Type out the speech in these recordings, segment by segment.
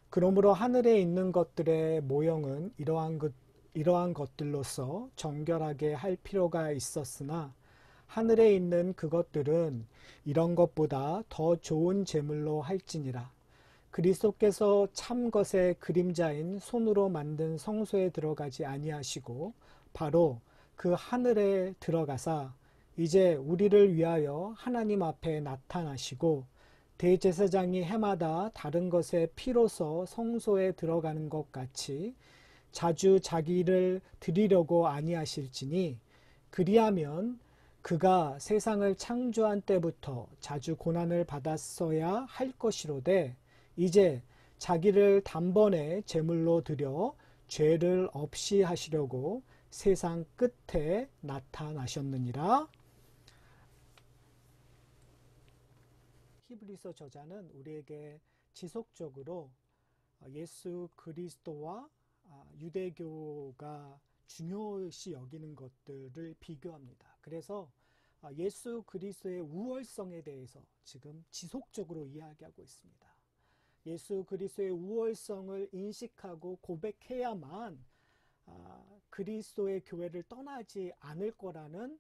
그러므로 하늘에 있는 것들의 모형은 이러한 것들로서 정결하게 할 필요가 있었으나 하늘에 있는 그것들은 이런 것보다 더 좋은 제물로 할지니라. 그리스도께서 참 것의 그림자인 손으로 만든 성소에 들어가지 아니하시고 바로 그 하늘에 들어가사 이제 우리를 위하여 하나님 앞에 나타나시고 대제사장이 해마다 다른 것의 피로서 성소에 들어가는 것 같이 자주 자기를 드리려고 아니하실지니 그리하면 그가 세상을 창조한 때부터 자주 고난을 받았어야 할 것이로되 이제 자기를 단번에 제물로 드려 죄를 없이 하시려고 세상 끝에 나타나셨느니라. 히브리서 저자는 우리에게 지속적으로 예수 그리스도와 유대교가 중요시 여기는 것들을 비교합니다. 그래서 예수 그리스도의 우월성에 대해서 지금 지속적으로 이야기하고 있습니다. 예수 그리스도의 우월성을 인식하고 고백해야만 그리스도의 교회를 떠나지 않을 거라는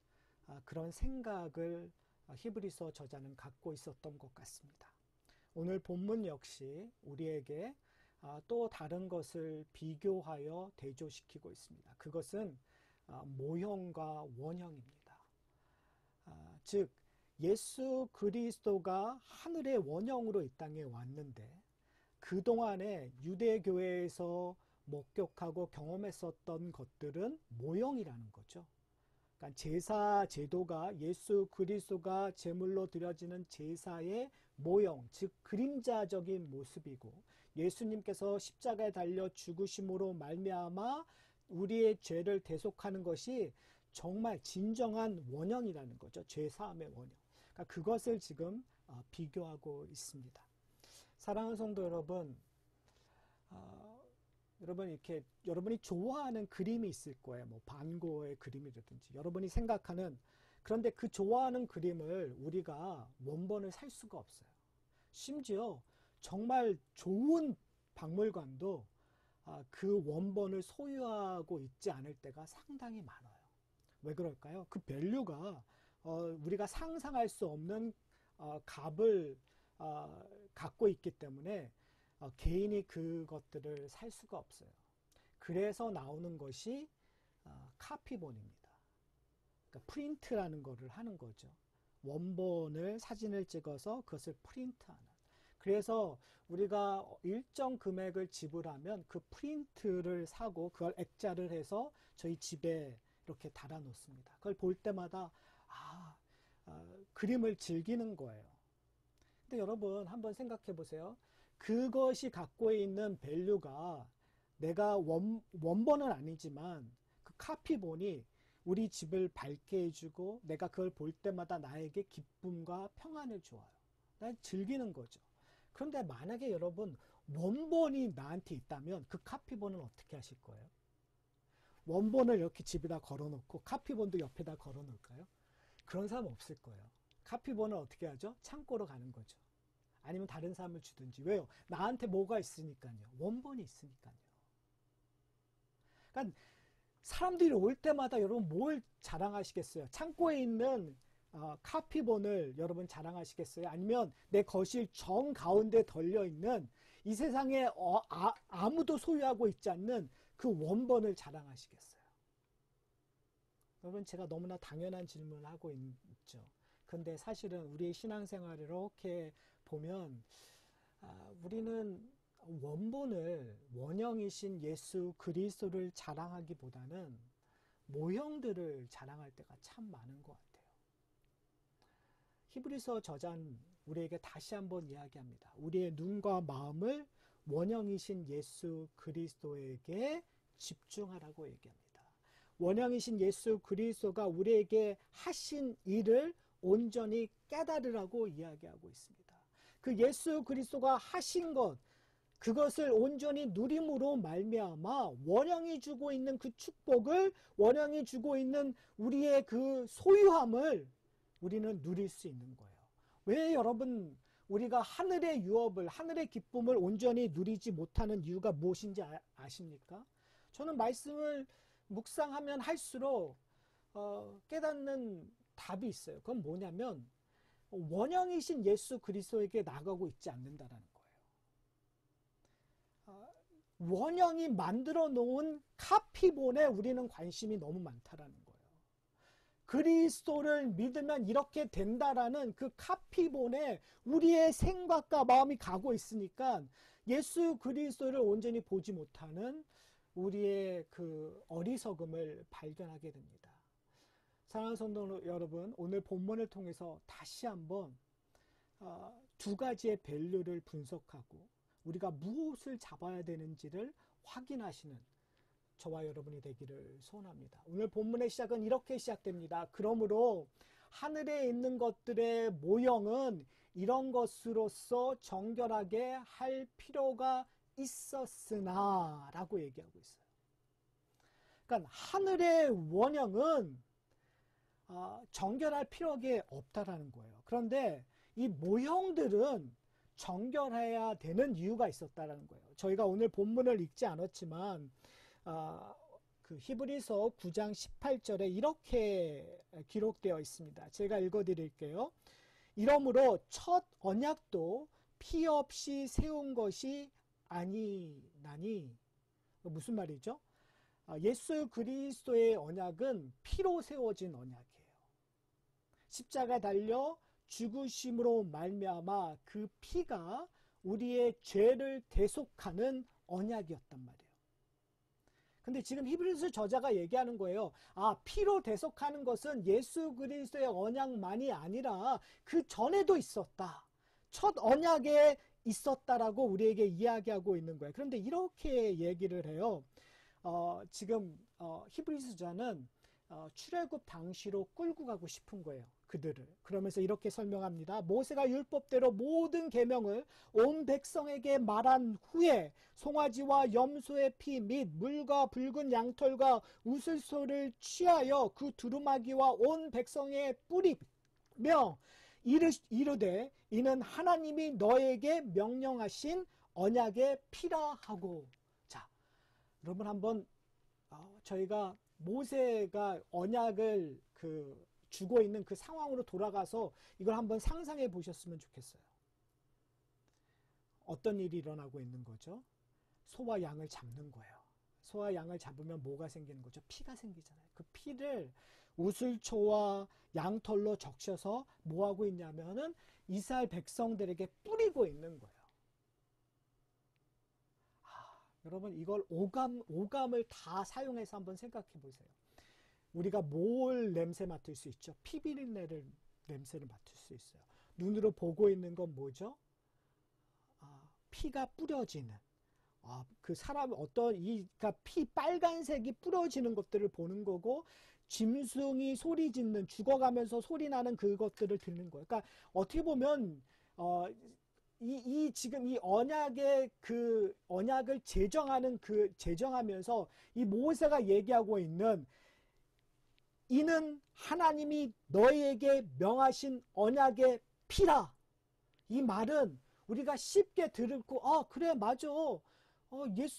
그런 생각을 히브리서 저자는 갖고 있었던 것 같습니다. 오늘 본문 역시 우리에게 또 다른 것을 비교하여 대조시키고 있습니다. 그것은 모형과 원형입니다. 즉 예수 그리스도가 하늘의 원형으로 이 땅에 왔는데 그동안에 유대교회에서 목격하고 경험했었던 것들은 모형이라는 거죠. 그러니까 제사 제도가 예수 그리스도가 제물로 드려지는 제사의 모형, 즉 그림자적인 모습이고 예수님께서 십자가에 달려 죽으심으로 말미암아 우리의 죄를 대속하는 것이 정말 진정한 원형이라는 거죠. 죄사함의 원형. 그러니까 그것을 지금 비교하고 있습니다. 사랑하는 성도 여러분, 여러분 이렇게 여러분이 좋아하는 그림이 있을 거예요. 뭐 반고의 그림이라든지 여러분이 생각하는, 그런데 그 좋아하는 그림을 우리가 원본을 살 수가 없어요. 심지어 정말 좋은 박물관도 그 원본을 소유하고 있지 않을 때가 상당히 많아요. 왜 그럴까요? 그 밸류가 우리가 상상할 수 없는 값을 갖고 있기 때문에 개인이 그것들을 살 수가 없어요. 그래서 나오는 것이 카피본입니다. 그러니까 프린트라는 것을 하는 거죠. 원본을 사진을 찍어서 그것을 프린트하는. 그래서 우리가 일정 금액을 지불하면 그 프린트를 사고 그걸 액자를 해서 저희 집에 이렇게 달아 놓습니다. 그걸 볼 때마다 그림을 즐기는 거예요. 근데 여러분 한번 생각해 보세요. 그것이 갖고 있는 밸류가 내가 원본은 아니지만 그 카피본이 우리 집을 밝게 해주고 내가 그걸 볼 때마다 나에게 기쁨과 평안을 줘요. 난 즐기는 거죠. 그런데 만약에 여러분 원본이 나한테 있다면 그 카피본은 어떻게 하실 거예요? 원본을 이렇게 집에다 걸어놓고 카피본도 옆에다 걸어놓을까요? 그런 사람 없을 거예요. 카피본을 어떻게 하죠? 창고로 가는 거죠. 아니면 다른 사람을 주든지. 왜요? 나한테 뭐가 있으니까요. 원본이 있으니까요. 그러니까 사람들이 올 때마다 여러분 뭘 자랑하시겠어요? 창고에 있는 카피본을 여러분 자랑하시겠어요? 아니면 내 거실 정 가운데 덜려있는 이 세상에 아무도 소유하고 있지 않는 그 원본을 자랑하시겠어요? 여러분 제가 너무나 당연한 질문을 하고 있죠. 그런데 사실은 우리의 신앙생활을 이렇게 보면 우리는 원본을, 원형이신 예수 그리스도를 자랑하기보다는 모형들을 자랑할 때가 참 많은 것 같아요. 히브리서 저자는 우리에게 다시 한번 이야기합니다. 우리의 눈과 마음을 원형이신 예수 그리스도에게 집중하라고 얘기합니다. 원형이신 예수 그리스도가 우리에게 하신 일을 온전히 깨달으라고 이야기하고 있습니다. 그 예수 그리스도가 하신 것, 그것을 온전히 누림으로 말미암아 원형이 주고 있는 그 축복을, 원형이 주고 있는 우리의 그 소유함을 우리는 누릴 수 있는 거예요. 왜 여러분 우리가 하늘의 유업을, 하늘의 기쁨을 온전히 누리지 못하는 이유가 무엇인지 아십니까? 저는 말씀을 묵상하면 할수록 깨닫는 답이 있어요. 그건 뭐냐면 원형이신 예수 그리스도에게 나가고 있지 않는다라는 거예요. 원형이 만들어 놓은 카피본에 우리는 관심이 너무 많다라는 거예요. 그리스도를 믿으면 이렇게 된다라는 그 카피본에 우리의 생각과 마음이 가고 있으니까 예수 그리스도를 온전히 보지 못하는 우리의 그 어리석음을 발견하게 됩니다. 사랑하는 성도 여러분, 오늘 본문을 통해서 다시 한번 두 가지의 밸류를 분석하고 우리가 무엇을 잡아야 되는지를 확인하시는 저와 여러분이 되기를 소원합니다. 오늘 본문의 시작은 이렇게 시작됩니다. 그러므로 하늘에 있는 것들의 모형은 이런 것으로서 정결하게 할 필요가 있었으나 라고 얘기하고 있어요. 그러니까 하늘의 원형은 정결할 필요가 없다라는 거예요. 그런데 이 모형들은 정결해야 되는 이유가 있었다라는 거예요. 저희가 오늘 본문을 읽지 않았지만 그 히브리서 9장 18절에 이렇게 기록되어 있습니다. 제가 읽어드릴게요. 이러므로 첫 언약도 피 없이 세운 것이 아니나니, 무슨 말이죠? 예수 그리스도의 언약은 피로 세워진 언약이에요. 십자가에 달려 죽으심으로 말미암아 그 피가 우리의 죄를 대속하는 언약이었단 말이에요. 근데 지금 히브리서 저자가 얘기하는 거예요. 피로 대속하는 것은 예수 그리스도의 언약만이 아니라 그 전에도 있었다. 첫 언약에 있었다라고 우리에게 이야기하고 있는 거예요. 그런데 이렇게 얘기를 해요. 지금 히브리서 저자는 출애굽 당시로 끌고 가고 싶은 거예요. 그들을. 그러면서 이렇게 설명합니다. 모세가 율법대로 모든 계명을 온 백성에게 말한 후에 송아지와 염소의 피 및 물과 붉은 양털과 우슬소를 취하여 그 두루마기와 온 백성에 뿌리며 이르되 이는 하나님이 너에게 명령하신 언약의 피라 하고. 자, 여러분 한번 저희가 모세가 언약을 주고 있는 그 상황으로 돌아가서 이걸 한번 상상해 보셨으면 좋겠어요. 어떤 일이 일어나고 있는 거죠? 소와 양을 잡는 거예요. 소와 양을 잡으면 뭐가 생기는 거죠? 피가 생기잖아요. 그 피를 우슬초와 양털로 적셔서 뭐 하고 있냐면은 이스라엘 백성들에게 뿌리고 있는 거예요. 여러분 이걸 오감을 다 사용해서 한번 생각해 보세요. 우리가 뭘 냄새 맡을 수 있죠? 피 비린내를 냄새를 맡을 수 있어요. 눈으로 보고 있는 건 뭐죠? 피가 뿌려지는 그 사람 그러니까 피 빨간색이 뿌려지는 것들을 보는 거고 짐승이 소리 짓는 죽어가면서 소리 나는 그것들을 듣는 거예요. 그러니까 어떻게 보면 지금 이 언약의 그 언약을 제정하면서 이 모세가 얘기하고 있는 이는 하나님이 너희에게 명하신 언약의 피라. 이 말은 우리가 쉽게 듣고 그래 맞아.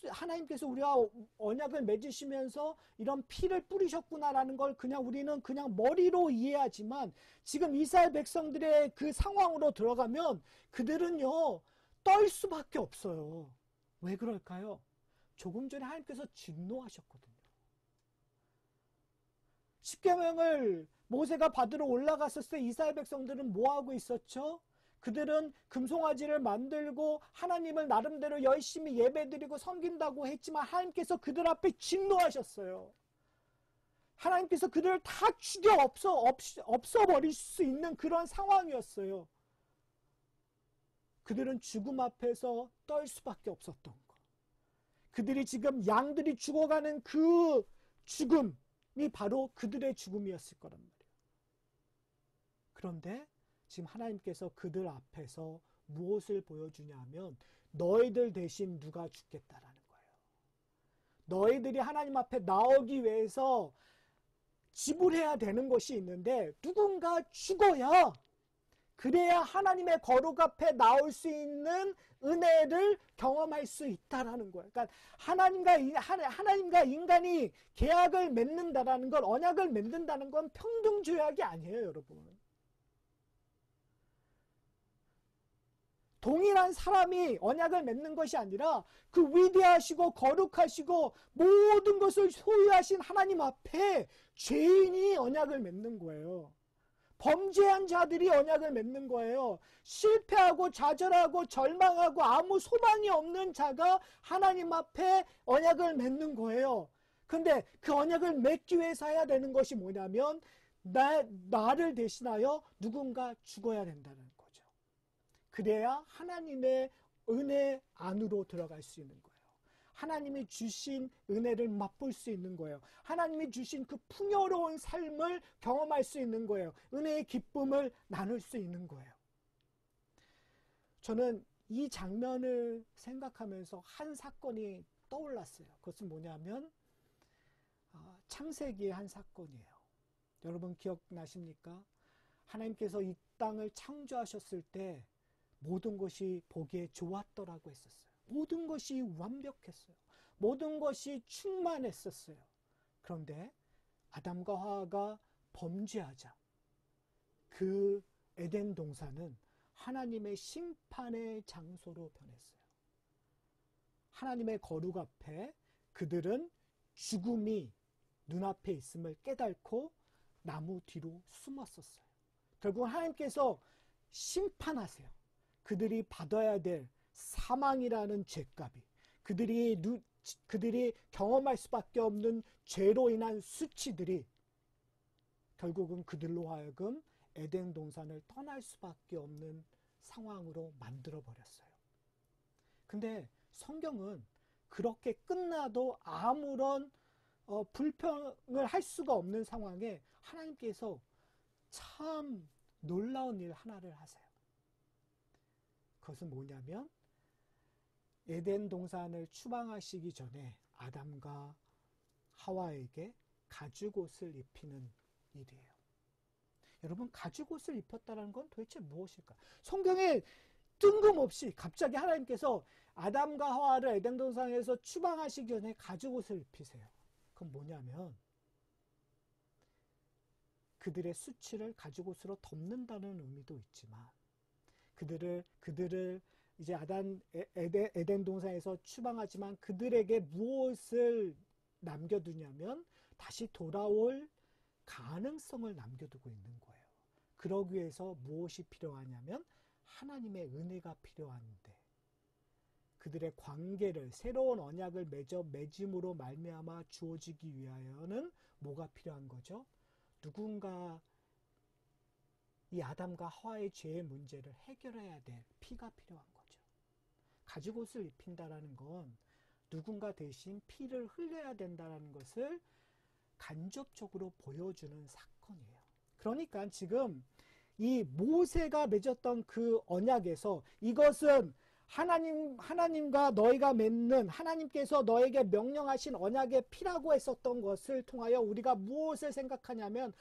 하나님께서 우리와 언약을 맺으시면서 이런 피를 뿌리셨구나라는 걸 우리는 그냥 머리로 이해하지만 지금 이스라엘 백성들의 그 상황으로 들어가면 그들은요 떨 수밖에 없어요. 왜 그럴까요? 조금 전에 하나님께서 진노하셨거든요. 십계명을 모세가 받으러 올라갔을 때 이스라엘 백성들은 뭐 하고 있었죠? 그들은 금송아지를 만들고 하나님을 나름대로 열심히 예배드리고 섬긴다고 했지만 하나님께서 그들 앞에 진노하셨어요. 하나님께서 그들을 다 죽여 없어버릴 수 있는 그런 상황이었어요. 그들은 죽음 앞에서 떨 수밖에 없었던 거. 그들이 지금 양들이 죽어가는 그 죽음이 바로 그들의 죽음이었을 거란 말이에요. 그런데 지금 하나님께서 그들 앞에서 무엇을 보여주냐 하면 너희들 대신 누가 죽겠다라는 거예요. 너희들이 하나님 앞에 나오기 위해서 지불해야 되는 것이 있는데 누군가 죽어야 그래야 하나님의 거룩 앞에 나올 수 있는 은혜를 경험할 수 있다라는 거예요. 그러니까 하나님과 인간이 계약을 맺는다라는 건, 언약을 맺는다는 건 평등조약이 아니에요, 여러분. 동일한 사람이 언약을 맺는 것이 아니라 그 위대하시고 거룩하시고 모든 것을 소유하신 하나님 앞에 죄인이 언약을 맺는 거예요. 범죄한 자들이 언약을 맺는 거예요. 실패하고 좌절하고 절망하고 아무 소망이 없는 자가 하나님 앞에 언약을 맺는 거예요. 근데 그 언약을 맺기 위해서 해야 되는 것이 뭐냐면 나를 대신하여 누군가 죽어야 된다는 거죠. 그래야 하나님의 은혜 안으로 들어갈 수 있는 거예요. 하나님이 주신 은혜를 맛볼 수 있는 거예요. 하나님이 주신 그 풍요로운 삶을 경험할 수 있는 거예요. 은혜의 기쁨을 나눌 수 있는 거예요. 저는 이 장면을 생각하면서 한 사건이 떠올랐어요. 그것은 뭐냐면 창세기의 한 사건이에요. 여러분 기억나십니까? 하나님께서 이 땅을 창조하셨을 때 모든 것이 보기에 좋았더라고 했었어요. 모든 것이 완벽했어요. 모든 것이 충만했었어요. 그런데 아담과 하와가 범죄하자 그 에덴 동산은 하나님의 심판의 장소로 변했어요. 하나님의 거룩 앞에 그들은 죽음이 눈앞에 있음을 깨닫고 나무 뒤로 숨었었어요. 결국 하나님께서 심판하세요. 그들이 받아야 될 사망이라는 죄값이, 그들이 경험할 수밖에 없는 죄로 인한 수치들이 결국은 그들로 하여금 에덴 동산을 떠날 수밖에 없는 상황으로 만들어 버렸어요. 근데 성경은 그렇게 끝나도 아무런 불평을 할 수가 없는 상황에 하나님께서 참 놀라운 일 하나를 하세요. 그것은 뭐냐면 에덴 동산을 추방하시기 전에 아담과 하와에게 가죽옷을 입히는 일이에요. 여러분, 가죽옷을 입혔다는 건 도대체 무엇일까? 성경에 뜬금없이 갑자기 하나님께서 아담과 하와를 에덴 동산에서 추방하시기 전에 가죽옷을 입히세요. 그건 뭐냐면 그들의 수치를 가죽옷으로 덮는다는 의미도 있지만 그들을 이제 에덴 동산에서 추방하지만 그들에게 무엇을 남겨두냐면 다시 돌아올 가능성을 남겨두고 있는 거예요. 그러기 위해서 무엇이 필요하냐면 하나님의 은혜가 필요한데 그들의 관계를 새로운 언약을 맺음으로 말미암아 주어지기 위하여는 뭐가 필요한 거죠? 누군가 이 아담과 하와의 죄의 문제를 해결해야 될 피가 필요한 거죠. 가죽옷을 입힌다라는 건 누군가 대신 피를 흘려야 된다는 것을 간접적으로 보여주는 사건이에요. 그러니까 지금 이 모세가 맺었던 그 언약에서 이것은 하나님과 너희가 맺는 하나님께서 너에게 명령하신 언약의 피라고 했었던 것을 통하여 우리가 무엇을 생각하냐면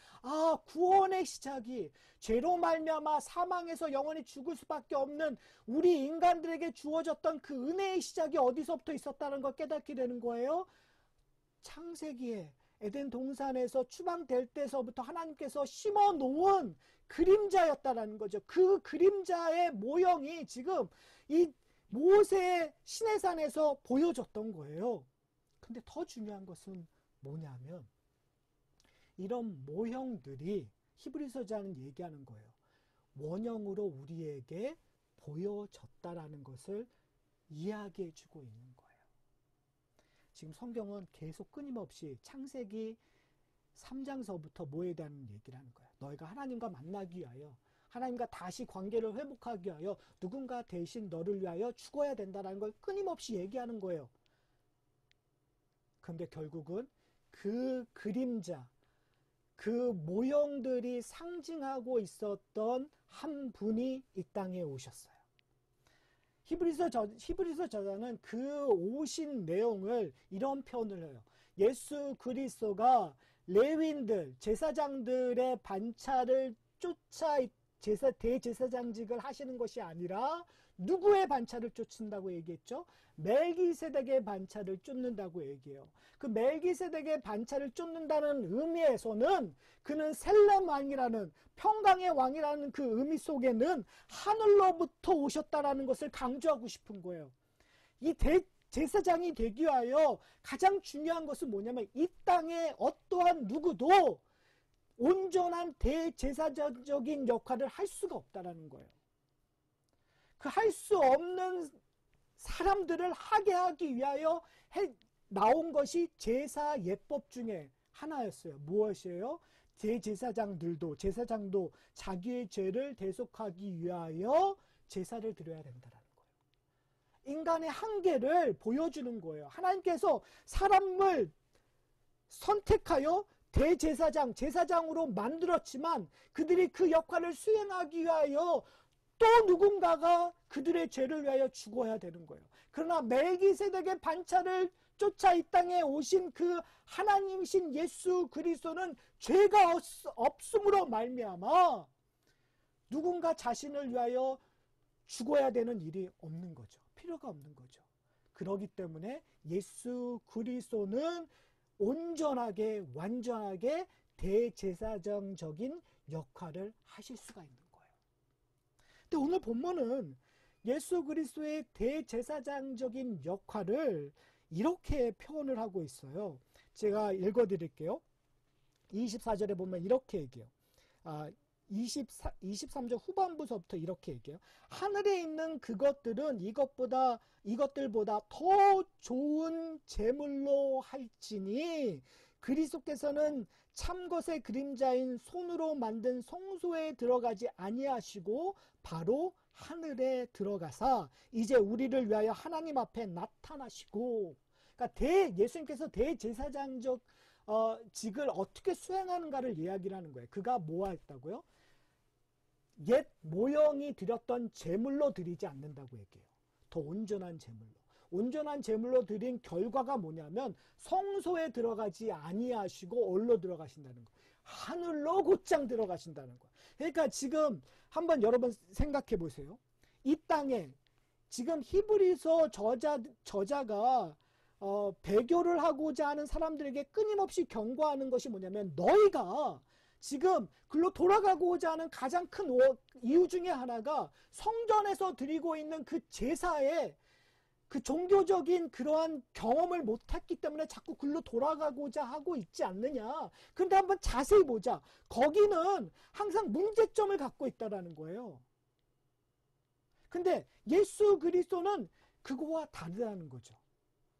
구원의 시작이 죄로 말미암아 사망에서 영원히 죽을 수밖에 없는 우리 인간들에게 주어졌던 그 은혜의 시작이 어디서부터 있었다는 걸 깨닫게 되는 거예요. 창세기에 에덴 동산에서 추방될 때서부터 하나님께서 심어 놓은 그림자였다라는 거죠. 그 그림자의 모형이 지금 이 모세의 시내산에서 보여줬던 거예요. 근데 더 중요한 것은 뭐냐면 이런 모형들이 히브리서자는 얘기하는 거예요. 원형으로 우리에게 보여졌다라는 것을 이야기해 주고 있는 거예요. 지금 성경은 계속 끊임없이 창세기 3장서부터 뭐에 대한 얘기를 하는 거예요. 너희가 하나님과 만나기 위하여 하나님과 다시 관계를 회복하기 위하여 누군가 대신 너를 위하여 죽어야 된다는 걸 끊임없이 얘기하는 거예요. 그런데 결국은 그 그림자, 그 모형들이 상징하고 있었던 한 분이 이 땅에 오셨어요. 히브리서 저자는 그 오신 내용을 이런 표현을 해요. 예수 그리스도가 레위인들, 제사장들의 반차를 대제사장직을 하시는 것이 아니라 누구의 반차를 쫓는다고 얘기했죠? 멜기세덱의 반차를 쫓는다고 얘기해요. 그 멜기세덱의 반차를 쫓는다는 의미에서는 그는 셀렘 왕이라는 평강의 왕이라는 그 의미 속에는 하늘로부터 오셨다라는 것을 강조하고 싶은 거예요. 이 제사장이 되기 위하여 가장 중요한 것은 뭐냐면 이 땅에 어떠한 누구도 온전한 대제사장적인 역할을 할 수가 없다라는 거예요. 그 할 수 없는 사람들을 하게 하기 위하여 나온 것이 제사 예법 중에 하나였어요. 무엇이에요? 제사장도 자기의 죄를 대속하기 위하여 제사를 드려야 된다라는 거예요. 인간의 한계를 보여주는 거예요. 하나님께서 사람을 선택하여 제사장으로 만들었지만 그들이 그 역할을 수행하기 위하여 또 누군가가 그들의 죄를 위하여 죽어야 되는 거예요. 그러나 멜기세덱의 반차를 쫓아 이 땅에 오신 그 하나님이신 예수 그리스도는 죄가 없음으로 말미암아 누군가 자신을 위하여 죽어야 되는 일이 없는 거죠. 필요가 없는 거죠. 그렇기 때문에 예수 그리스도는 온전하게 완전하게 대제사장적인 역할을 하실 수가 있는 거예요. 근데 오늘 본문은 예수 그리스도의 대제사장적인 역할을 이렇게 표현을 하고 있어요. 제가 읽어드릴게요. 24절에 보면 이렇게 얘기해요. 23절 후반부서부터 이렇게 얘기해요. 하늘에 있는 그것들은 이것들보다 더 좋은 제물로 할지니 그리스도께서는 참것의 그림자인 손으로 만든 성소에 들어가지 아니하시고 바로 하늘에 들어가사 이제 우리를 위하여 하나님 앞에 나타나시고, 그러니까 예수님께서 대제사장적 직을 어떻게 수행하는가를 이야기를 하는 거예요. 그가 뭐 했다고요? 옛 모형이 드렸던 제물로 드리지 않는다고 얘기해요. 더 온전한 제물로. 온전한 제물로 드린 결과가 뭐냐면 성소에 들어가지 아니하시고 어디로 들어가신다는 거예요. 하늘로 곧장 들어가신다는 거예요. 그러니까 지금 한번 여러분 생각해 보세요. 이 땅에 지금 히브리서 저자가 배교를 하고자 하는 사람들에게 끊임없이 경고하는 것이 뭐냐면 너희가 지금 글로 돌아가고자 하는 가장 큰 이유 중에 하나가 성전에서 드리고 있는 그 제사에 그 종교적인 그러한 경험을 못했기 때문에 자꾸 글로 돌아가고자 하고 있지 않느냐. 그런데 한번 자세히 보자. 거기는 항상 문제점을 갖고 있다는 거예요. 근데 예수 그리스도는 그거와 다르다는 거죠.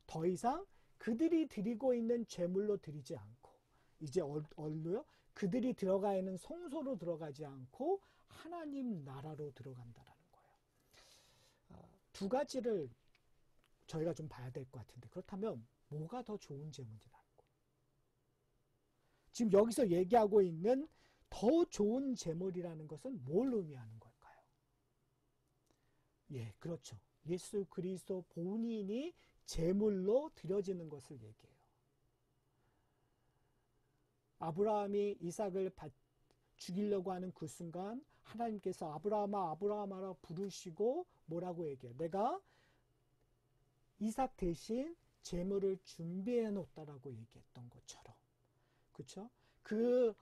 더 이상 그들이 드리고 있는 제물로 드리지 않고 이제 어디로요? 그들이 들어가 있는 성소로 들어가지 않고 하나님 나라로 들어간다라는 거예요. 두 가지를 저희가 좀 봐야 될 것 같은데 그렇다면 뭐가 더 좋은 제물이라는 거예요? 지금 여기서 얘기하고 있는 더 좋은 제물이라는 것은 뭘 의미하는 걸까요? 예, 그렇죠. 예수 그리스도 본인이 제물로 드려지는 것을 얘기해요. 아브라함이 이삭을 죽이려고 하는 그 순간 하나님께서 아브라함아 아브라함아라 부르시고 뭐라고 얘기해요? 내가 이삭 대신 제물을 준비해 놓았다라고 얘기했던 것처럼, 그렇죠? 그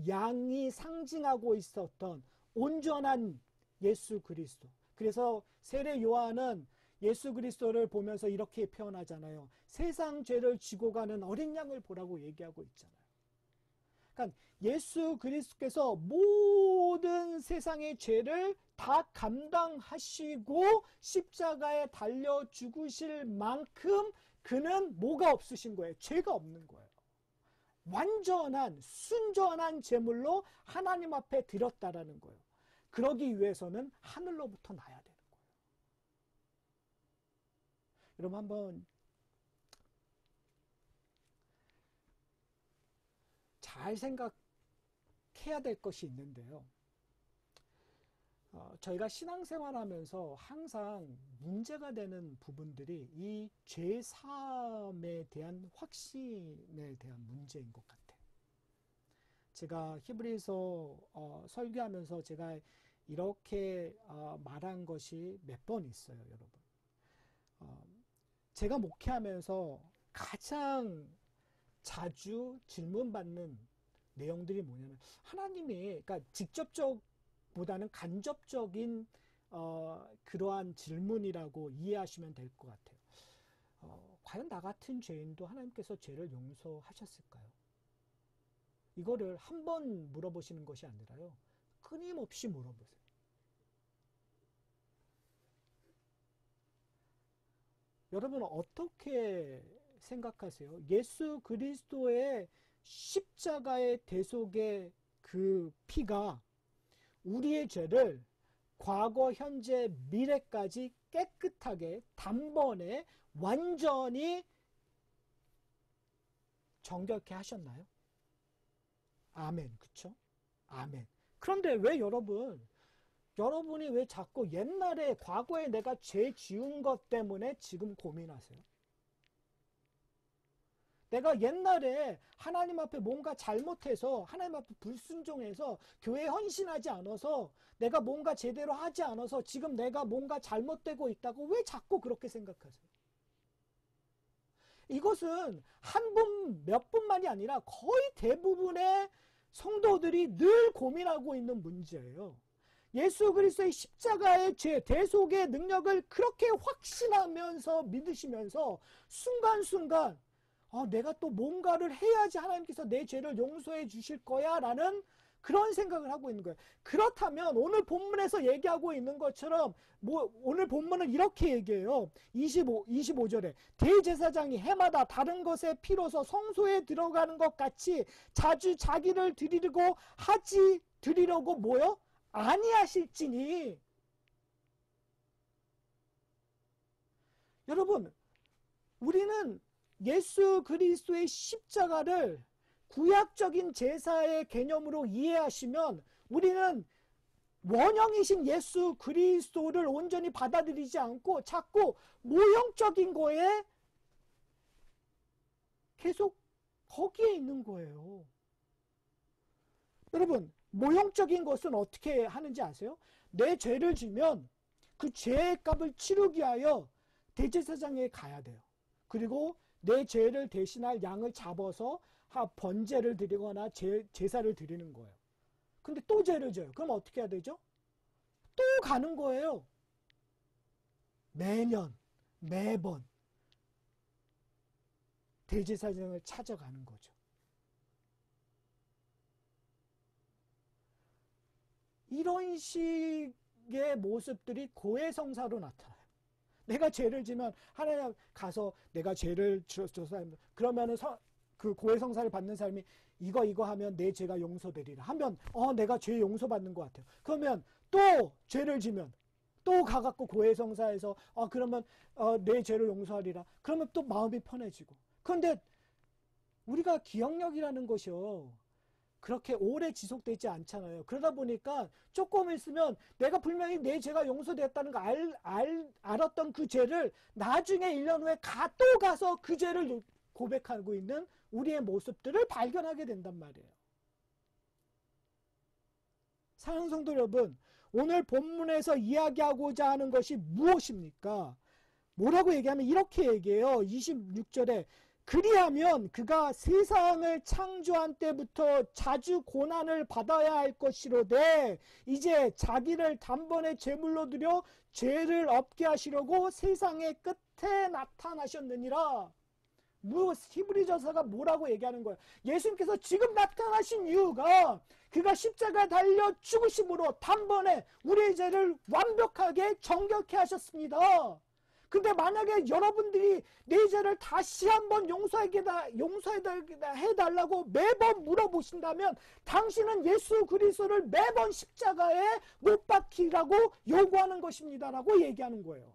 양이 상징하고 있었던 온전한 예수 그리스도. 그래서 세례 요한은 예수 그리스도를 보면서 이렇게 표현하잖아요. 세상 죄를 지고 가는 어린 양을 보라고 얘기하고 있잖아요. 그러니까 예수 그리스도께서 모든 세상의 죄를 다 감당하시고 십자가에 달려 죽으실 만큼 그는 뭐가 없으신 거예요? 죄가 없는 거예요. 완전한 순전한 제물로 하나님 앞에 드렸다라는 거예요. 그러기 위해서는 하늘로부터 나야 되는 거예요. 여러분 한번 잘 생각해야 될 것이 있는데요. 저희가 신앙생활하면서 항상 문제가 되는 부분들이 이 죄사함에 대한 확신에 대한 문제인 것 같아요. 제가 히브리서 설교하면서 제가 이렇게 말한 것이 몇 번 있어요, 여러분. 제가 목회하면서 가장 자주 질문받는 내용들이 뭐냐면, 하나님이, 그러니까 직접적보다는 간접적인 그러한 질문이라고 이해하시면 될 것 같아요. 과연 나 같은 죄인도 하나님께서 죄를 용서하셨을까요? 이거를 한 번 물어보시는 것이 아니라요, 끊임없이 물어보세요. 여러분 어떻게 생각하세요? 예수 그리스도의 십자가의 대속의 그 피가 우리의 죄를 과거, 현재, 미래까지 깨끗하게 단번에 완전히 정결케 하셨나요? 아멘. 그쵸? 아멘. 그런데 왜 여러분이 왜 자꾸 옛날에 과거에 내가 죄 지은 것 때문에 지금 고민하세요? 내가 옛날에 하나님 앞에 뭔가 잘못해서, 하나님 앞에 불순종해서, 교회에 헌신하지 않아서, 내가 뭔가 제대로 하지 않아서 지금 내가 뭔가 잘못되고 있다고 왜 자꾸 그렇게 생각하세요? 이것은 한 분, 몇 분만이 아니라 거의 대부분의 성도들이 늘 고민하고 있는 문제예요. 예수 그리스도의 십자가의 죄, 대속의 능력을 그렇게 확신하면서 믿으시면서 순간순간 내가 또 뭔가를 해야지 하나님께서 내 죄를 용서해 주실 거야 라는 그런 생각을 하고 있는 거예요. 그렇다면 오늘 본문에서 얘기하고 있는 것처럼 오늘 본문은 이렇게 얘기해요. 25절에 대제사장이 해마다 다른 것의 피로서 성소에 들어가는 것 같이 자주 자기를 드리려고 뭐요? 아니하실지니. 여러분, 우리는 예수 그리스도의 십자가를 구약적인 제사의 개념으로 이해하시면 우리는 원형이신 예수 그리스도를 온전히 받아들이지 않고 자꾸 모형적인 거에 계속 거기에 있는 거예요. 여러분, 모형적인 것은 어떻게 하는지 아세요? 내 죄를 지면 그 죄의 값을 치르기 위하여 대제사장에 가야 돼요. 그리고 내 죄를 대신할 양을 잡아서 번제를 드리거나 제사를 드리는 거예요. 근데 또 죄를 져요. 그럼 어떻게 해야 되죠? 또 가는 거예요. 매번 대제사장을 찾아가는 거죠. 이런 식의 모습들이 고해성사로 나타나요. 내가 죄를 지면 하나님 가서 내가 죄를 졌어요. 그러면은 그 고해성사를 받는 사람이 이거 하면 내 죄가 용서되리라 하면 내가 죄 용서받는 것 같아요. 그러면 또 죄를 지면 또 가갖고 고해성사에서 그러면 내 죄를 용서하리라. 그러면 또 마음이 편해지고. 그런데 우리가 기억력이라는 것이요, 그렇게 오래 지속되지 않잖아요. 그러다 보니까 조금 있으면 내가 분명히 내 죄가 용서됐다는 거 알았던 그 죄를 나중에 1년 후에 또 가서 그 죄를 고백하고 있는 우리의 모습들을 발견하게 된단 말이에요. 사랑하는 성도 여러분, 오늘 본문에서 이야기하고자 하는 것이 무엇입니까? 뭐라고 얘기하면 이렇게 얘기해요. 26절에 그리하면 그가 세상을 창조한 때부터 자주 고난을 받아야 할 것이로되 이제 자기를 단번에 제물로 드려 죄를 없게 하시려고 세상의 끝에 나타나셨느니라. 히브리서가 뭐라고 얘기하는 거예요? 예수님께서 지금 나타나신 이유가 그가 십자가에 달려 죽으심으로 단번에 우리의 죄를 완벽하게 정결케 하셨습니다. 근데 만약에 여러분들이 내 죄를 다시 한번 용서해달라고 매번 물어보신다면 당신은 예수 그리스도를 매번 십자가에 못 박히라고 요구하는 것입니다라고 얘기하는 거예요.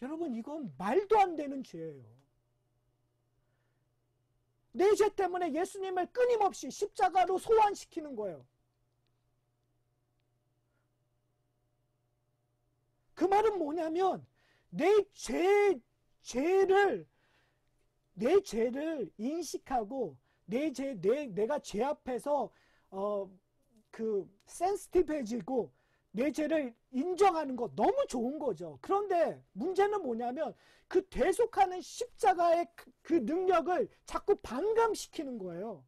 여러분, 이건 말도 안 되는 죄예요. 내 죄 때문에 예수님을 끊임없이 십자가로 소환시키는 거예요. 그 말은 뭐냐면 내 죄를 인식하고 내가 죄 앞에서 센시티브해지고 내 죄를 인정하는 거 너무 좋은 거죠. 그런데 문제는 뭐냐면 그 대속하는 십자가의 그 능력을 자꾸 반감시키는 거예요.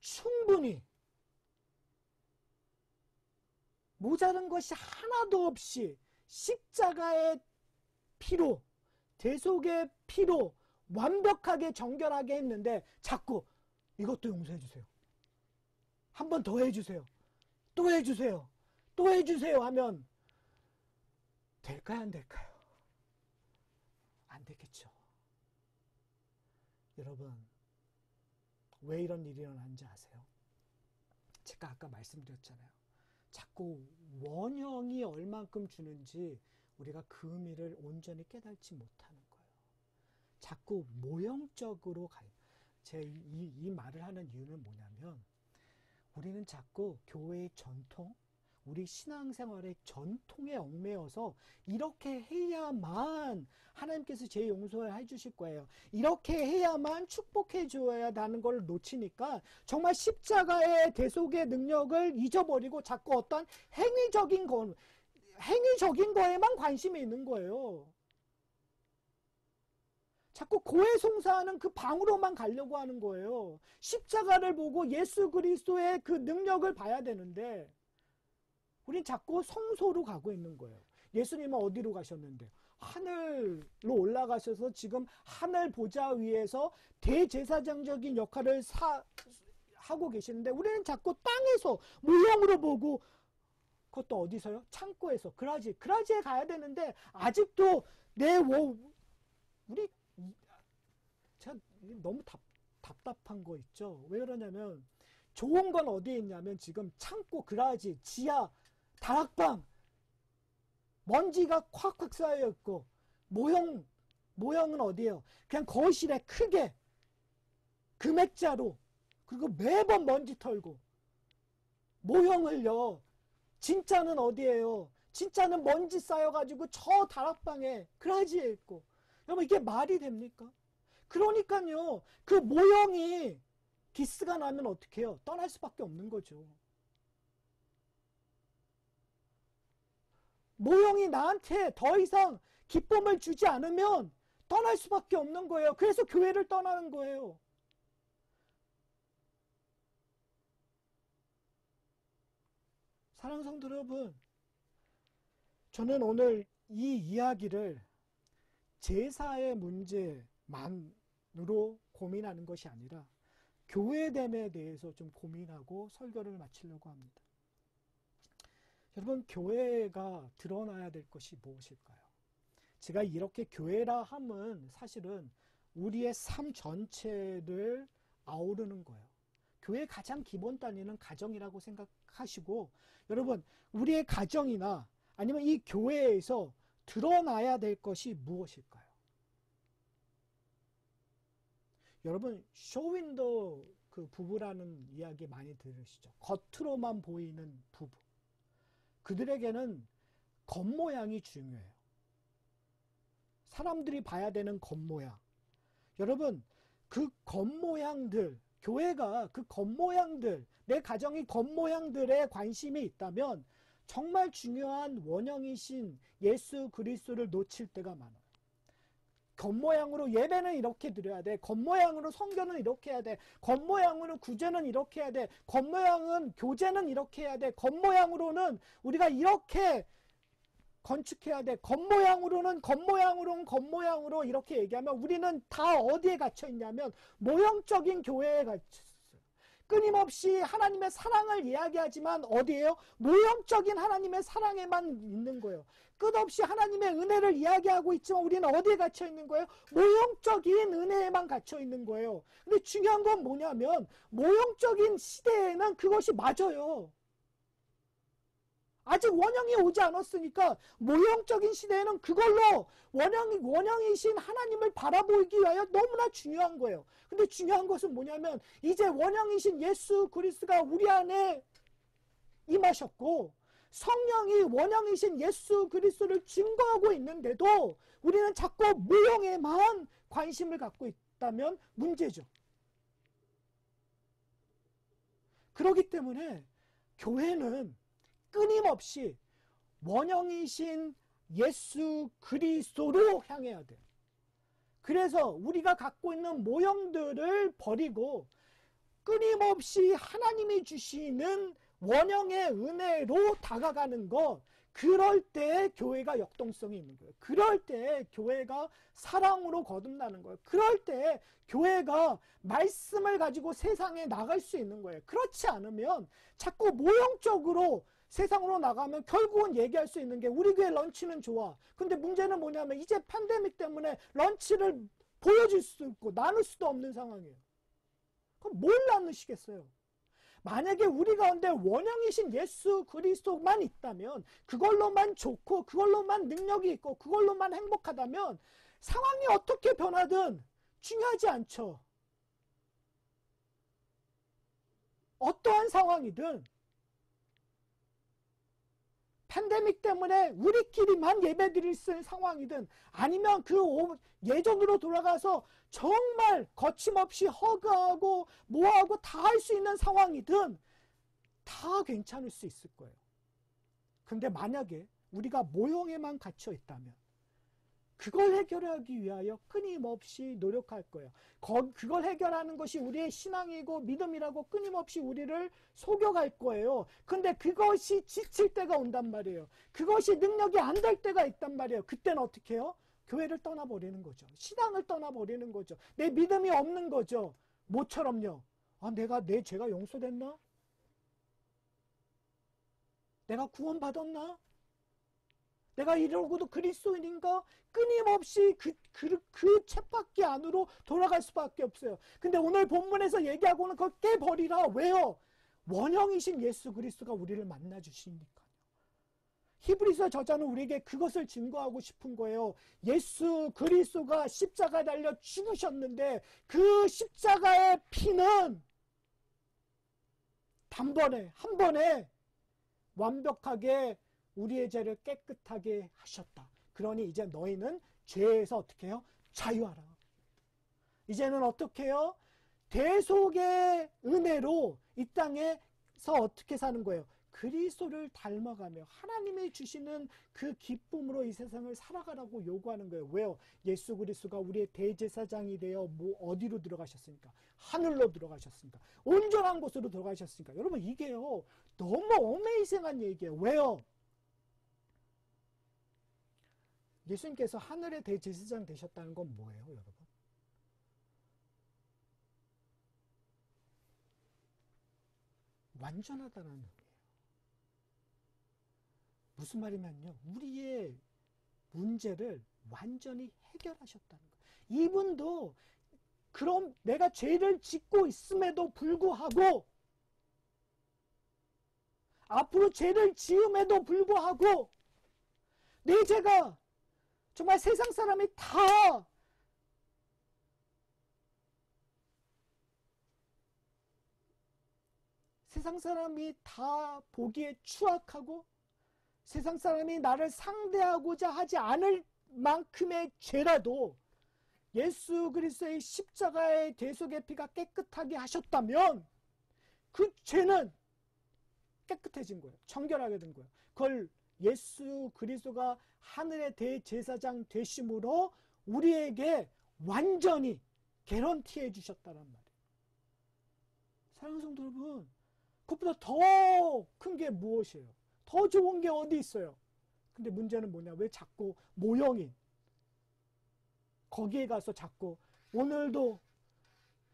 충분히 모자른 것이 하나도 없이 십자가의 피로, 대속의 피로 완벽하게 정결하게 했는데 자꾸 이것도 용서해 주세요. 한 번 더 해주세요. 또 해주세요. 또 해주세요 하면 될까요? 안 될까요? 안 되겠죠. 여러분, 왜 이런 일이 일어나는지 아세요? 제가 아까 말씀드렸잖아요. 자꾸 원형이 얼만큼 주는지 우리가 그 의미를 온전히 깨닫지 못하는 거예요. 자꾸 모형적으로 가요. 제가 이 말을 하는 이유는 뭐냐면 우리는 자꾸 교회의 전통, 우리 신앙생활의 전통에 얽매여서 이렇게 해야만 하나님께서 제 용서를 해주실 거예요. 이렇게 해야만 축복해 줘야 한다는 걸 놓치니까 정말 십자가의 대속의 능력을 잊어버리고 자꾸 어떤 행위적인 거에만 관심이 있는 거예요. 자꾸 고해성사하는 그 방으로만 가려고 하는 거예요. 십자가를 보고 예수 그리스도의 그 능력을 봐야 되는데 우린 자꾸 성소로 가고 있는 거예요. 예수님은 어디로 가셨는데? 하늘로 올라가셔서 지금 하늘 보좌 위에서 대제사장적인 역할을 하고 계시는데 우리는 자꾸 땅에서 모형으로 보고 그것도 어디서요? 창고에서 그라지에 가야 되는데 아직도 우리 제가 너무 답답한 거 있죠. 왜 그러냐면 좋은 건 어디에 있냐면 지금 창고, 그라지, 지하, 다락방 먼지가 콱콱 쌓여 있고 모형은 어디예요? 그냥 거실에 크게 금액자로 그리고 매번 먼지 털고 모형을요. 진짜는 어디예요? 진짜는 먼지 쌓여가지고 저 다락방에 그라지에 있고 여러분 이게 말이 됩니까? 그러니까요. 그 모형이 기스가 나면 어떻게 해요? 떠날 수밖에 없는 거죠. 모형이 나한테 더 이상 기쁨을 주지 않으면 떠날 수밖에 없는 거예요. 그래서 교회를 떠나는 거예요. 사랑하는 성도 여러분, 저는 오늘 이 이야기를 제사의 문제만으로 고민하는 것이 아니라 교회됨에 대해서 좀 고민하고 설교를 마치려고 합니다. 여러분, 교회가 드러나야 될 것이 무엇일까요? 제가 이렇게 교회라 함은 사실은 우리의 삶 전체를 아우르는 거예요. 교회의 가장 기본 단위는 가정이라고 생각하시고 여러분, 우리의 가정이나 아니면 이 교회에서 드러나야 될 것이 무엇일까요? 여러분, 쇼윈도 그 부부라는 이야기 많이 들으시죠? 겉으로만 보이는 부부. 그들에게는 겉모양이 중요해요. 사람들이 봐야 되는 겉모양. 여러분, 그 겉모양들, 교회가 그 겉모양들, 내 가정이 겉모양들에 관심이 있다면 정말 중요한 원형이신 예수 그리스도를 놓칠 때가 많아요. 겉모양으로 예배는 이렇게 드려야 돼. 겉모양으로 성경은 이렇게 해야 돼. 겉모양으로 구제는 이렇게 해야 돼. 겉모양은 교제는 이렇게 해야 돼. 겉모양으로는 우리가 이렇게 건축해야 돼. 겉모양으로 이렇게 얘기하면 우리는 다 어디에 갇혀 있냐면 모형적인 교회에 갇혀 있어요. 끊임없이 하나님의 사랑을 이야기하지만 어디에요? 모형적인 하나님의 사랑에만 있는 거예요. 끝없이 하나님의 은혜를 이야기하고 있지만 우리는 어디에 갇혀 있는 거예요? 모형적인 은혜에만 갇혀 있는 거예요. 근데 중요한 건 뭐냐면 모형적인 시대에는 그것이 맞아요. 아직 원형이 오지 않았으니까 모형적인 시대에는 그걸로 원형이신 하나님을 바라보기 위하여 너무나 중요한 거예요. 근데 중요한 것은 뭐냐면 이제 원형이신 예수 그리스도가 우리 안에 임하셨고 성령이 원형이신 예수 그리스도를 증거하고 있는데도 우리는 자꾸 모형에만 관심을 갖고 있다면 문제죠. 그렇기 때문에 교회는 끊임없이 원형이신 예수 그리스도로 향해야 돼요. 그래서 우리가 갖고 있는 모형들을 버리고 끊임없이 하나님이 주시는 원형의 은혜로 다가가는 것, 그럴 때 교회가 역동성이 있는 거예요. 그럴 때 교회가 사랑으로 거듭나는 거예요. 그럴 때 교회가 말씀을 가지고 세상에 나갈 수 있는 거예요. 그렇지 않으면 자꾸 모형적으로 세상으로 나가면 결국은 얘기할 수 있는 게 우리 교회 런치는 좋아. 근데 문제는 뭐냐면 이제 팬데믹 때문에 런치를 보여줄 수 있고 나눌 수도 없는 상황이에요. 그럼 뭘 나누시겠어요? 만약에 우리 가운데 원형이신 예수 그리스도만 있다면, 그걸로만 좋고 그걸로만 능력이 있고 그걸로만 행복하다면 상황이 어떻게 변하든 중요하지 않죠. 어떠한 상황이든 팬데믹 때문에 우리끼리만 예배드릴 수 있는 상황이든 아니면 그 예전으로 돌아가서 정말 거침없이 허그하고 뭐하고 다 할 수 있는 상황이든 다 괜찮을 수 있을 거예요. 근데 만약에 우리가 모형에만 갇혀 있다면 그걸 해결하기 위하여 끊임없이 노력할 거예요. 그걸 해결하는 것이 우리의 신앙이고 믿음이라고 끊임없이 우리를 속여갈 거예요. 근데 그것이 지칠 때가 온단 말이에요. 그것이 능력이 안 될 때가 있단 말이에요. 그때는 어떻게 해요? 교회를 떠나버리는 거죠. 신앙을 떠나버리는 거죠. 내 믿음이 없는 거죠. 모처럼요. 아, 내 죄가 용서됐나? 내가 구원받았나? 내가 이러고도 그리스도인인가? 끊임없이 그 쳇바퀴 안으로 돌아갈 수밖에 없어요. 근데 오늘 본문에서 얘기하고는 그걸 깨버리라. 왜요? 원형이신 예수 그리스도가 우리를 만나주시니까요. 히브리서 저자는 우리에게 그것을 증거하고 싶은 거예요. 예수 그리스도가 십자가에 달려 죽으셨는데 그 십자가의 피는 단번에 한 번에 완벽하게 우리의 죄를 깨끗하게 하셨다. 그러니 이제 너희는 죄에서 어떻게 해요? 자유하라. 이제는 어떻게 해요? 대속의 은혜로 이 땅에서 어떻게 사는 거예요? 그리스도를 닮아가며 하나님이 주시는 그 기쁨으로 이 세상을 살아가라고 요구하는 거예요. 왜요? 예수 그리스도가 우리의 대제사장이 되어 어디로 들어가셨습니까? 하늘로 들어가셨습니까? 온전한 곳으로 들어가셨습니까? 여러분 이게요 너무 어메이징한 얘기예요. 왜요? 예수님께서 하늘의 대제사장 되셨다는 건 뭐예요, 여러분? 완전하다는 의미예요. 무슨 말이냐면요, 우리의 문제를 완전히 해결하셨다는 거예요. 이분도 그럼 내가 죄를 짓고 있음에도 불구하고 앞으로 죄를 지음에도 불구하고 내 죄가 정말 세상 사람이 다 보기에 추악하고 세상 사람이 나를 상대하고자 하지 않을 만큼의 죄라도 예수 그리스도의 십자가의 대속의 피가 깨끗하게 하셨다면 그 죄는 깨끗해진 거예요. 정결하게 된 거예요. 그걸 예수 그리스도가 하늘의 대제사장 되심으로 우리에게 완전히 개런티해 주셨다는 말이에요. 사랑하는 성도 여러분, 그것보다 더 큰 게 무엇이에요? 더 좋은 게 어디 있어요? 근데 문제는 뭐냐? 왜 자꾸 모형인 거기에 가서 자꾸 오늘도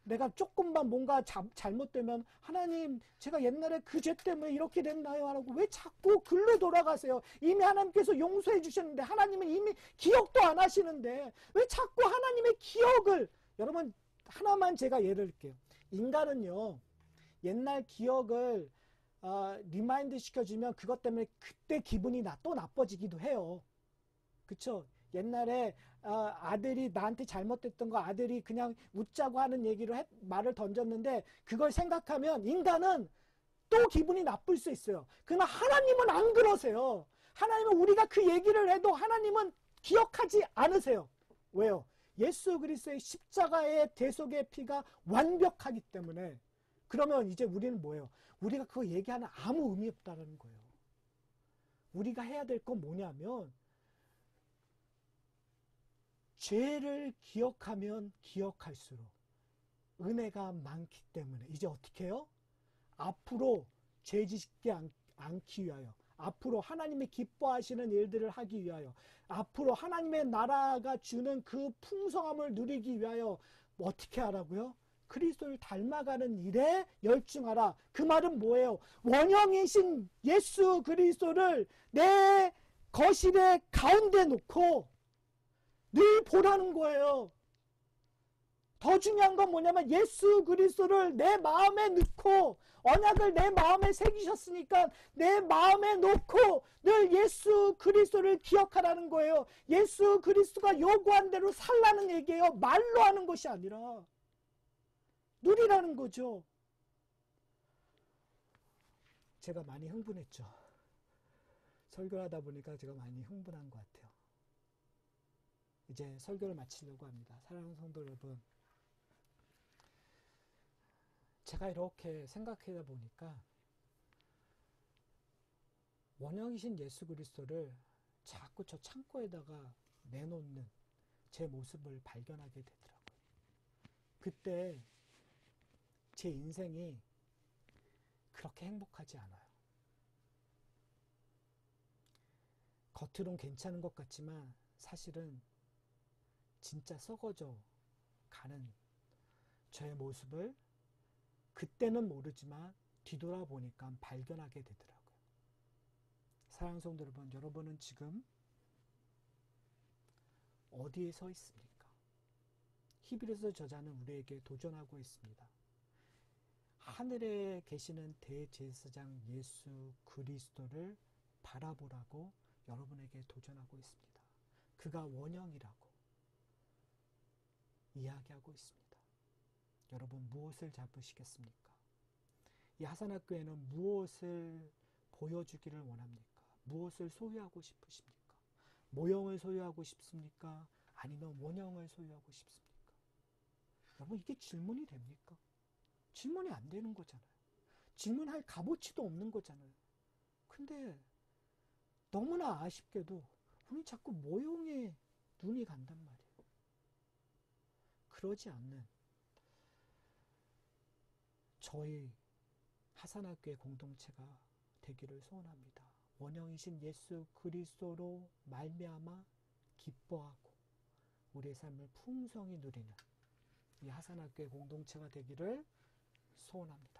내가 조금만 뭔가 잘못되면 하나님 제가 옛날에 그 죄 때문에 이렇게 됐나요? 하라고 왜 자꾸 글로 돌아가세요? 이미 하나님께서 용서해 주셨는데 하나님은 이미 기억도 안 하시는데 왜 자꾸 하나님의 기억을, 여러분 하나만 제가 예를 들게요. 인간은요 옛날 기억을 리마인드 시켜주면 그것 때문에 그때 기분이 또 나빠지기도 해요. 그쵸? 옛날에 아들이 나한테 잘못됐던 거 아들이 그냥 웃자고 하는 얘기로 말을 던졌는데 그걸 생각하면 인간은 또 기분이 나쁠 수 있어요. 그러나 하나님은 안 그러세요. 하나님은 우리가 그 얘기를 해도 하나님은 기억하지 않으세요. 왜요? 예수 그리스도의 십자가의 대속의 피가 완벽하기 때문에 그러면 이제 우리는 뭐예요? 우리가 그거 얘기하는 아무 의미 없다는 거예요. 우리가 해야 될 건 뭐냐면 죄를 기억하면 기억할수록 은혜가 많기 때문에 이제 어떻게 해요? 앞으로 죄 짓지 않기 위하여, 앞으로 하나님이 기뻐하시는 일들을 하기 위하여, 앞으로 하나님의 나라가 주는 그 풍성함을 누리기 위하여 어떻게 하라고요? 그리스도를 닮아가는 일에 열중하라. 그 말은 뭐예요? 원형이신 예수 그리스도를 내 거실의 가운데 놓고 늘 보라는 거예요. 더 중요한 건 뭐냐면 예수 그리스도를 내 마음에 넣고 언약을 내 마음에 새기셨으니까 내 마음에 놓고 늘 예수 그리스도를 기억하라는 거예요. 예수 그리스도가 요구한 대로 살라는 얘기예요. 말로 하는 것이 아니라 누리라는 거죠. 제가 많이 흥분했죠. 설교를 하다 보니까 제가 많이 흥분한 것 같아요. 이제 설교를 마치려고 합니다. 사랑하는 성도 여러분, 제가 이렇게 생각하다 보니까 원형이신 예수 그리스도를 자꾸 저 창고에다가 내놓는 제 모습을 발견하게 되더라고요. 그때 제 인생이 그렇게 행복하지 않아요. 겉으론 괜찮은 것 같지만 사실은 진짜 썩어져 가는 저의 모습을 그때는 모르지만 뒤돌아보니까 발견하게 되더라고요. 사랑하는 성도 여러분, 여러분은 지금 어디에 서 있습니까? 히브리서 저자는 우리에게 도전하고 있습니다. 하늘에 계시는 대제사장 예수 그리스도를 바라보라고 여러분에게 도전하고 있습니다. 그가 원형이라고 이야기하고 있습니다. 여러분 무엇을 잡으시겠습니까? 이 하산학교에는 무엇을 보여주기를 원합니까? 무엇을 소유하고 싶으십니까? 모형을 소유하고 싶습니까? 아니면 원형을 소유하고 싶습니까? 여러분 이게 질문이 됩니까? 질문이 안 되는 거잖아요. 질문할 값어치도 없는 거잖아요. 근데 너무나 아쉽게도 우리 자꾸 모형에 눈이 간단 말이에요. 그러지 않는 저희 하산학교의 공동체가 되기를 소원합니다. 원형이신 예수 그리스도로 말미암아 기뻐하고 우리의 삶을 풍성히 누리는 이 하산학교의 공동체가 되기를 소원합니다.